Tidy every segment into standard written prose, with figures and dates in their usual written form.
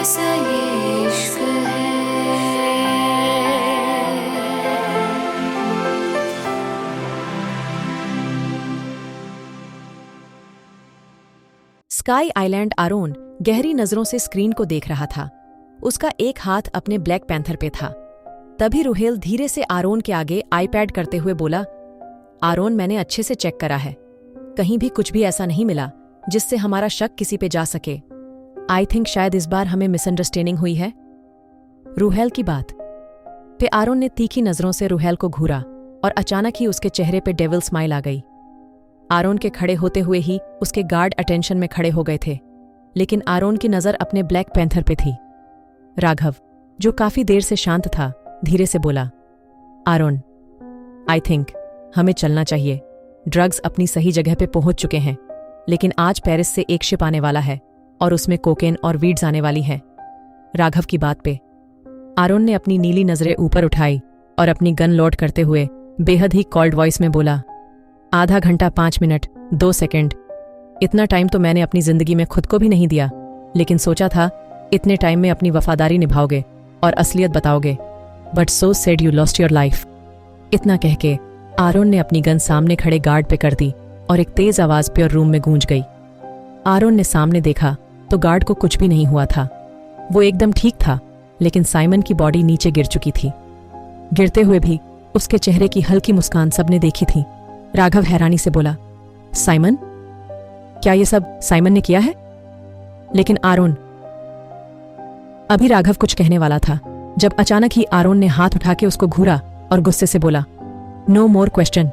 कैसा ये इश्क है। स्काई आइलैंड आरोन गहरी नजरों से स्क्रीन को देख रहा था। उसका एक हाथ अपने ब्लैक पैंथर पे था। तभी रूहेल धीरे से आरोन के आगे आईपैड करते हुए बोला, आरोन, मैंने अच्छे से चेक करा है, कहीं भी कुछ भी ऐसा नहीं मिला जिससे हमारा शक किसी पे जा सके। आई थिंक शायद इस बार हमें मिसअंडरस्टैंडिंग हुई है। रूहेल की बात पे आरोन ने तीखी नजरों से रूहेल को घूरा और अचानक ही उसके चेहरे पे डेविल स्माइल आ गई। आरोन के खड़े होते हुए ही उसके गार्ड अटेंशन में खड़े हो गए थे, लेकिन आरोन की नजर अपने ब्लैक पैंथर पे थी। राघव, जो काफी देर से शांत था, धीरे से बोला, आरोन, आई थिंक हमें चलना चाहिए। ड्रग्स अपनी सही जगह पे पहुंच चुके हैं, लेकिन आज पेरिस से एक शिप आने वाला है और उसमें कोकेन और वीड्स आने वाली है। राघव की बात पे आरोन ने अपनी नीली नजरें ऊपर उठाई और अपनी गन लोड करते हुए बेहद ही कॉल्ड वॉइस में बोला, आधा घंटा 5 मिनट 2 सेकंड, इतना टाइम तो मैंने अपनी जिंदगी में खुद को भी नहीं दिया, लेकिन सोचा था इतने टाइम में अपनी वफादारी निभाओगे और असलियत बताओगे, but so said you lost your life. इतना कह के आरोन ने अपनी गन सामने खड़े गार्ड पे कर दी और एक तेज आवाज प्योर रूम में गूंज गई। आरोन ने सामने देखा तो गार्ड को कुछ भी नहीं हुआ था। वो एकदम ठीक था, लेकिन साइमन की बॉडी नीचे गिर चुकी थी। गिरते हुए भी उसके चेहरे की हल्की मुस्कान सबने देखी थी। राघव हैरानी से बोला, साइमन? क्या ये सब साइमन ने किया है? लेकिन आरोन। अभी राघव कुछ कहने वाला था जब अचानक ही आरोन ने हाथ उठा के उसको घूरा और गुस्से से बोला, नो मोर क्वेश्चन।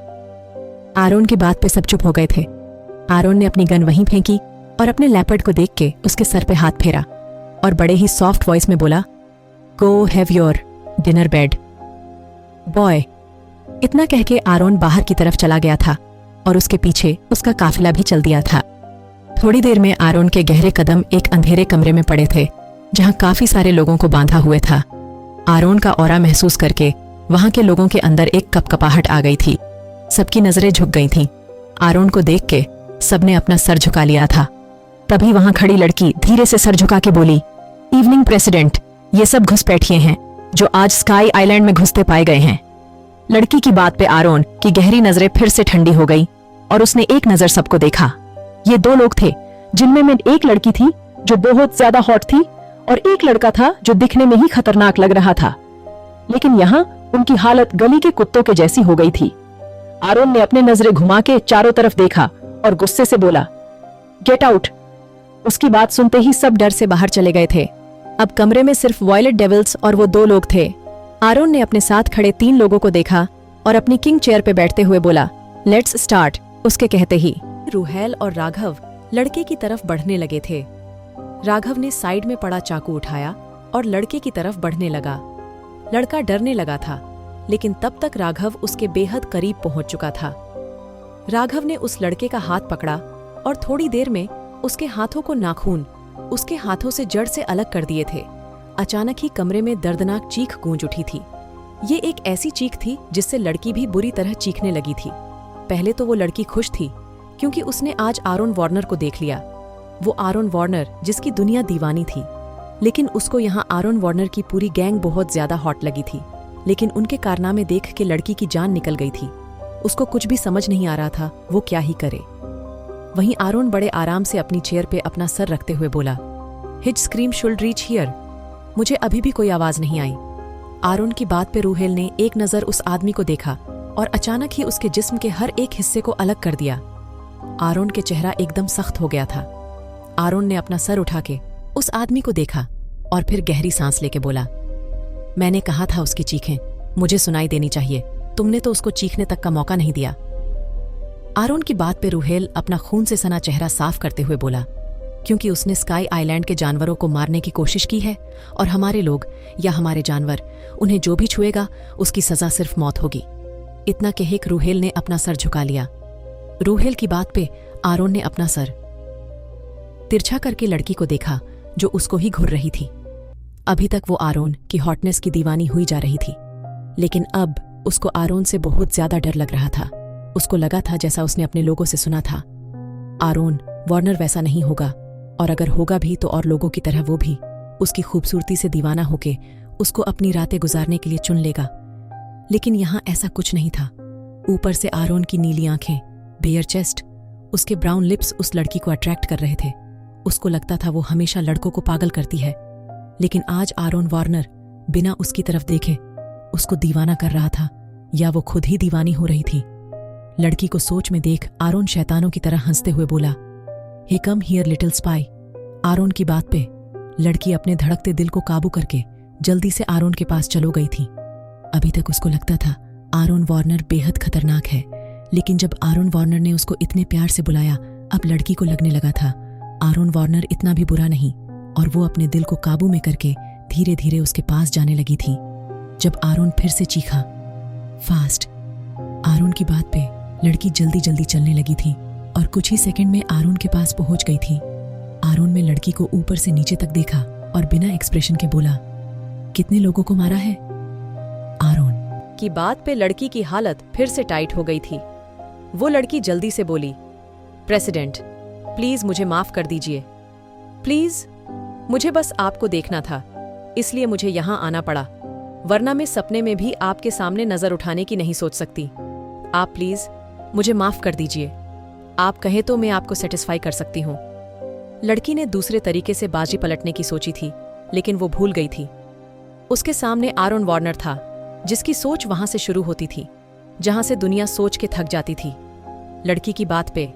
आरोन की बात पे सब चुप हो गए थे। आरोन ने अपनी गन वहीं फेंकी और अपने लेपर्ड को देख के उसके सर पे हाथ फेरा और बड़े ही सॉफ्ट वॉइस में बोला, go have your dinner bed boy. इतना कह के आरोन बाहर की तरफ चला गया था और उसके पीछे उसका काफिला भी चल दिया था। थोड़ी देर में आरोन के गहरे कदम एक अंधेरे कमरे में पड़े थे जहां काफी सारे लोगों को बांधा हुए था। आरोन का ऑरा महसूस करके वहां के लोगों के अंदर एक कपकपाहट आ गई थी। सबकी नजरें झुक गई थीं। आरोन को देख के सबने अपना सर झुका लिया था। तभी वहां खड़ी लड़की धीरे से सर झुका के बोली, इवनिंग प्रेसिडेंट, ये सब घुसपैठिए हैं जो आज स्काई आइलैंड में घुसते पाए गए हैं। लड़की की बात पे आरोन की गहरी नजरें फिर से ठंडी हो गई और उसने एक नजर सबको देखा। ये 2 लोग थे जिनमें में एक लड़की थी जो बहुत ज्यादा हॉट थी और एक लड़का था जो दिखने में ही खतरनाक लग रहा था, लेकिन यहाँ उनकी हालत गली के कुत्तों के जैसी हो गई थी। आरोन ने अपने नजरें घुमा के चारों तरफ देखा और गुस्से से बोला, गेट आउट। उसकी बात सुनते ही सब डर से बाहर चले गए थे। अब कमरे में सिर्फ वॉयलेट डेविल्स और वो 2 लोग थे। आरोन ने अपने साथ खड़े 3 लोगों को देखा और अपनी किंग चेयर पे बैठते हुए बोला, लेट्स स्टार्ट। उसके कहते ही रूहेल और राघव लड़के की तरफ बढ़ने लगे थे। राघव ने साइड में पड़ा चाकू उठाया और लड़के की तरफ बढ़ने लगा। लड़का डरने लगा था, लेकिन तब तक राघव उसके बेहद करीब पहुंच चुका था। राघव ने उस लड़के का हाथ पकड़ा और थोड़ी देर में उसके हाथों को नाखून उसके हाथों से जड़ से अलग कर दिए थे। अचानक ही कमरे में दर्दनाक चीख गूंज उठी थी। ये एक ऐसी चीख थी जिससे लड़की भी बुरी तरह चीखने लगी थी। पहले तो वो लड़की खुश थी क्योंकि उसने आज आरोन वार्नर को देख लिया। वो आरोन वार्नर जिसकी दुनिया दीवानी थी, लेकिन उसको यहाँ आरोन वार्नर की पूरी गैंग बहुत ज्यादा हॉट लगी थी। लेकिन उनके कारनामे देख के लड़की की जान निकल गई थी। उसको कुछ भी समझ नहीं आ रहा था वो क्या ही करे। वहीं आरोन बड़े आराम से अपनी चेयर पे अपना सर रखते हुए बोला, his scream should reach here. मुझे अभी भी कोई आवाज नहीं आई। आरोन की बात पे रूहेल ने एक नजर उस आदमी को देखा और अचानक ही उसके जिस्म के हर एक हिस्से को अलग कर दिया। आरोन के चेहरा एकदम सख्त हो गया था। आरोन ने अपना सर उठा के उस आदमी को देखा और फिर गहरी सांस लेके बोला, मैंने कहा था उसकी चीखें मुझे सुनाई देनी चाहिए, तुमने तो उसको चीखने तक का मौका नहीं दिया। आरोन की बात पे रूहेल अपना खून से सना चेहरा साफ करते हुए बोला, क्योंकि उसने स्काई आइलैंड के जानवरों को मारने की कोशिश की है और हमारे लोग या हमारे जानवर, उन्हें जो भी छुएगा उसकी सजा सिर्फ मौत होगी। इतना कहे रूहेल ने अपना सर झुका लिया। रूहेल की बात पे आरोन ने अपना सर तिरछा करके लड़की को देखा जो उसको ही घूर रही थी। अभी तक वो आरोन की हॉटनेस की दीवानी हुई जा रही थी, लेकिन अब उसको आरोन से बहुत ज्यादा डर लग रहा था। उसको लगा था जैसा उसने अपने लोगों से सुना था, आरोन वार्नर वैसा नहीं होगा, और अगर होगा भी तो और लोगों की तरह वो भी उसकी खूबसूरती से दीवाना होके उसको अपनी रातें गुजारने के लिए चुन लेगा। लेकिन यहाँ ऐसा कुछ नहीं था। ऊपर से आरोन की नीली आंखें, बेयर चेस्ट, उसके ब्राउन लिप्स उस लड़की को अट्रैक्ट कर रहे थे। उसको लगता था वो हमेशा लड़कों को पागल करती है, लेकिन आज आरोन वार्नर बिना उसकी तरफ देखे उसको दीवाना कर रहा था, या वो खुद ही दीवानी हो रही थी। लड़की को सोच में देख आरोन शैतानों की तरह हंसते हुए बोला, hey come here little spy. Aaron की बात पे लड़की अपने धड़कते दिल को काबू करके जल्दी से आरोन के पास चलो गई थी। अभी तक उसको लगता था आरोन वार्नर बेहद खतरनाक है, लेकिन जब आरोन वार्नर ने उसको इतने प्यार से बुलाया, अब लड़की को लगने लगा था आरोन वार्नर इतना भी बुरा नहीं, और वो अपने दिल को काबू में करके धीरे धीरे उसके पास जाने लगी थी। जब आरोन फिर से चीखा, फास्ट। आरोन की बात पे लड़की जल्दी जल्दी चलने लगी थी और कुछ ही सेकंड में आरोन के पास पहुंच गई थी। आरोन ने लड़की को ऊपर से नीचे तक देखा और बिना एक्सप्रेशन के बोला, कितने लोगों को मारा है? आरोन की बात पे लड़की की हालत फिर से टाइट हो गई थी। वो लड़की जल्दी से बोली, प्रेसिडेंट प्लीज मुझे माफ कर दीजिए, प्लीज। मुझे बस आपको देखना था, इसलिए मुझे यहां आना पड़ा, वरना मैं सपने में भी आपके सामने नजर उठाने की नहीं सोच सकती। आप प्लीज मुझे माफ कर दीजिए। आप कहें तो मैं आपको सेटिस्फाई कर सकती हूँ। लड़की ने दूसरे तरीके से बाजी पलटने की सोची थी, लेकिन वो भूल गई थी। उसके सामने आरोन वार्नर था, जिसकी सोच वहां से शुरू होती थी जहां से दुनिया सोच के थक जाती थी। लड़की की बात पे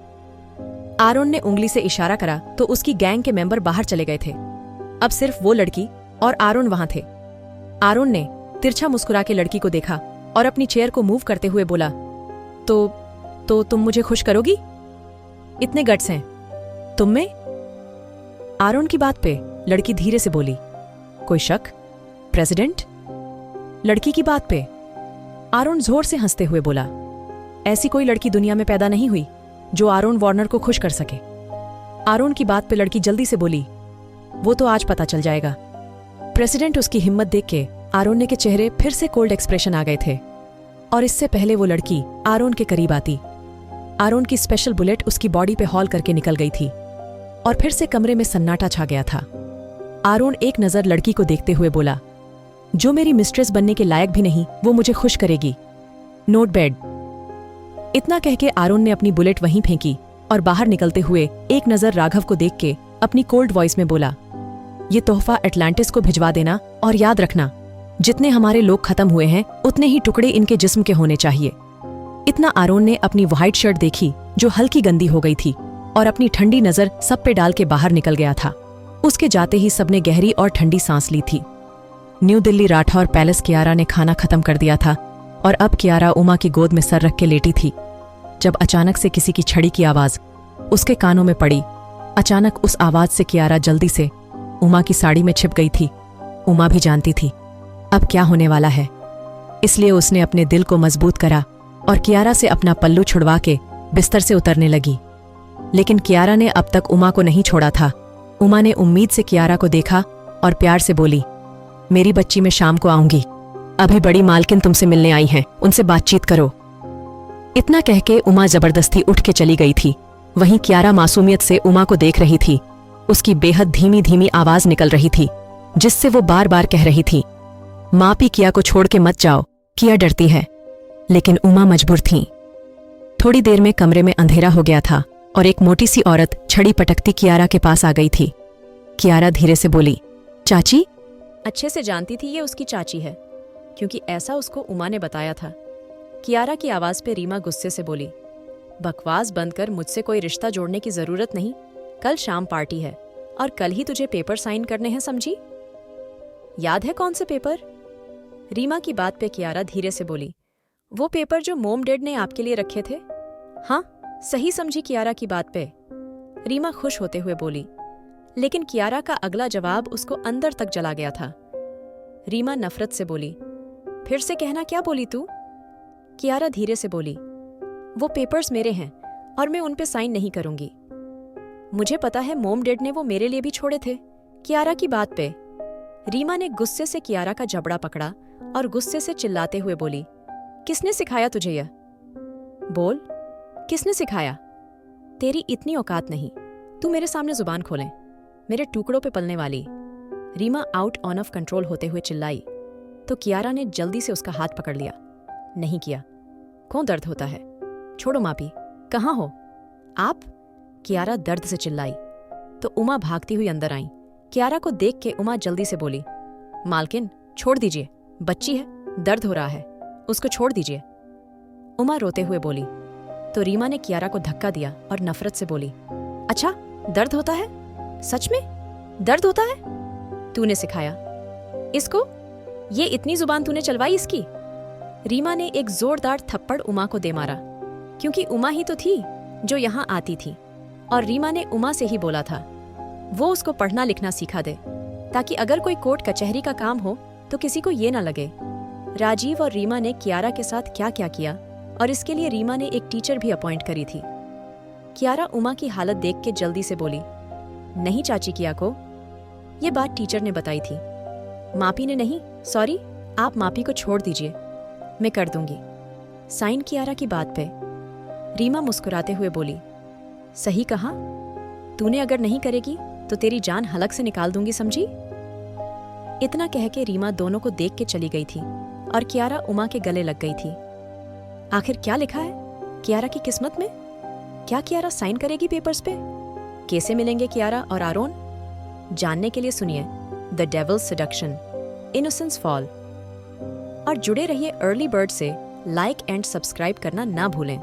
आरोन ने उंगली से इशारा करा तो उसकी गैंग के मेंबर बाहर चले गए थे। अब सिर्फ वो लड़की और आरोन वहां थे। आरोन ने तिरछा मुस्कुरा के लड़की को देखा और अपनी चेयर को मूव करते हुए बोला, तो तुम मुझे खुश करोगी? इतने गट्स हैं तुम में? आरोन की बात पे लड़की धीरे से बोली, कोई शक प्रेसिडेंट? लड़की की बात पे आरोन जोर से हंसते हुए बोला, ऐसी कोई लड़की दुनिया में पैदा नहीं हुई जो आरोन वार्नर को खुश कर सके। आरोन की बात पे लड़की जल्दी से बोली, वो तो आज पता चल जाएगा। प्रेसिडेंट उसकी हिम्मत देख के आरोन ने के चेहरे फिर से कोल्ड एक्सप्रेशन आ गए थे, और इससे पहले वो लड़की आरोन के करीब आती, आरोन की स्पेशल बुलेट उसकी बॉडी पे हॉल करके निकल गई थी और फिर से कमरे में सन्नाटा छा गया था। आरोन एक नजर लड़की को देखते हुए बोला, जो मेरी मिस्ट्रेस बनने के लायक भी नहीं वो मुझे खुश करेगी। Note bad. इतना कह के आरोन ने अपनी बुलेट वहीं फेंकी और बाहर निकलते हुए एक नजर राघव को देख के अपनी कोल्ड वॉइस में बोला, ये तोहफा एटलांटिस को भिजवा देना, और याद रखना जितने हमारे लोग खत्म हुए हैं उतने ही टुकड़े इनके जिस्म के होने चाहिए। इतना आरोन ने अपनी व्हाइट शर्ट देखी जो हल्की गंदी हो गई थी और अपनी ठंडी नजर सब पे डाल के बाहर निकल गया था। उसके जाते ही सबने गहरी और ठंडी सांस ली थी। न्यू दिल्ली राठौर पैलेस कियारा ने खाना खत्म कर दिया था और अब कियारा उमा की गोद में सर रख के लेटी थी, जब अचानक से किसी की छड़ी की आवाज उसके कानों में पड़ी। अचानक उस आवाज से कियारा जल्दी से उमा की साड़ी में छिप गई थी। उमा भी जानती थी अब क्या होने वाला है, इसलिए उसने अपने दिल को मजबूत करा और कियारा से अपना पल्लू छुड़वा के बिस्तर से उतरने लगी। लेकिन कियारा ने अब तक उमा को नहीं छोड़ा था। उमा ने उम्मीद से कियारा को देखा और प्यार से बोली, मेरी बच्ची मैं शाम को आऊंगी, अभी बड़ी मालकिन तुमसे मिलने आई हैं, उनसे बातचीत करो। इतना कह के उमा जबरदस्ती उठ के चली गई थी। वहीं कियारा मासूमियत से उमा को देख रही थी। उसकी बेहद धीमी धीमी आवाज निकल रही थी जिससे वो बार बार कह रही थी, माँ भी किया को छोड़ के मत जाओ, किया डरती है। लेकिन उमा मजबूर थी। थोड़ी देर में कमरे में अंधेरा हो गया था और एक मोटी सी औरत छड़ी पटकती कियारा के पास आ गई थी। कियारा धीरे से बोली, चाची। अच्छे से जानती थी ये उसकी चाची है, क्योंकि ऐसा उसको उमा ने बताया था। कियारा की आवाज पे रीमा गुस्से से बोली, बकवास बंद कर, मुझसे कोई रिश्ता जोड़ने की जरूरत नहीं। कल शाम पार्टी है और कल ही तुझे पेपर साइन करने हैं, समझी? याद है कौन से पेपर? रीमा की बात पे कियारा धीरे से बोली, वो पेपर जो मोम डैड ने आपके लिए रखे थे। हाँ, सही समझी कियारा की बात पे। रीमा खुश होते हुए बोली, लेकिन कियारा का अगला जवाब उसको अंदर तक जला गया था। रीमा नफरत से बोली, फिर से कहना, क्या बोली तू? कियारा धीरे से बोली, वो पेपर्स मेरे हैं और मैं उन पे साइन नहीं करूंगी। मुझे पता है मोम डैड ने वो मेरे लिए भी छोड़े थे। कियारा की बात पे रीमा ने गुस्से से कियारा का जबड़ा पकड़ा और गुस्से से चिल्लाते हुए बोली, किसने सिखाया तुझे यह? बोल, किसने सिखाया? तेरी इतनी औकात नहीं, तू मेरे सामने जुबान खोले, मेरे टुकड़ों पे पलने वाली। Reema out on of control होते हुए चिल्लाई तो कियारा ने जल्दी से उसका हाथ पकड़ लिया। नहीं किया, क्यों दर्द होता है? छोड़ो मापी, कहाँ हो आप? कियारा दर्द से चिल्लाई तो उमा भागती हुई अंदर आई। कियारा को देख के उमा जल्दी से बोली, मालकिन छोड़ दीजिए, बच्ची है, दर्द हो रहा है, उसको छोड़ दीजिए। उमा रोते हुए बोली तो रीमा ने कियारा को धक्का दिया और नफरत से बोली, अच्छा दर्द होता है? सच में दर्द होता है? तूने सिखाया इसको? ये इतनी जुबान तूने चलवाई इसकी? रीमा ने एक जोरदार थप्पड़ उमा को दे मारा, क्योंकि उमा ही तो थी जो यहाँ आती थी और रीमा ने उमा से ही बोला था वो उसको पढ़ना लिखना सिखा दे, ताकि अगर कोई कोर्ट कचहरी का काम हो तो किसी को ये ना लगे। राजीव और रीमा ने कियारा के साथ क्या क्या किया और इसके लिए रीमा ने एक टीचर भी अपॉइंट करी थी। कियारा उमा की हालत देख के जल्दी से बोली, नहीं चाची किया को, ये बात टीचर ने बताई थी। मापी ने नहीं, सॉरी, आप मापी को छोड़ दीजिए, मैं कर दूंगी साइन कियारा की बात पे। रीमा मुस्कुराते हुए बोली, सही कहा, तूने अगर नहीं करेगी तो तेरी जान हलक से निकाल दूंगी, समझी? इतना कह के रीमा दोनों को देख के चली गई थी और कियारा उमा के गले लग गई थी। आखिर क्या लिखा है कियारा की किस्मत में? क्या कियारा साइन करेगी पेपर्स पे? कैसे मिलेंगे कियारा और आरोन? जानने के लिए सुनिए the devil's seduction, innocence fall. और जुड़े रहिए अर्ली बर्ड से। लाइक एंड सब्सक्राइब करना ना भूलें।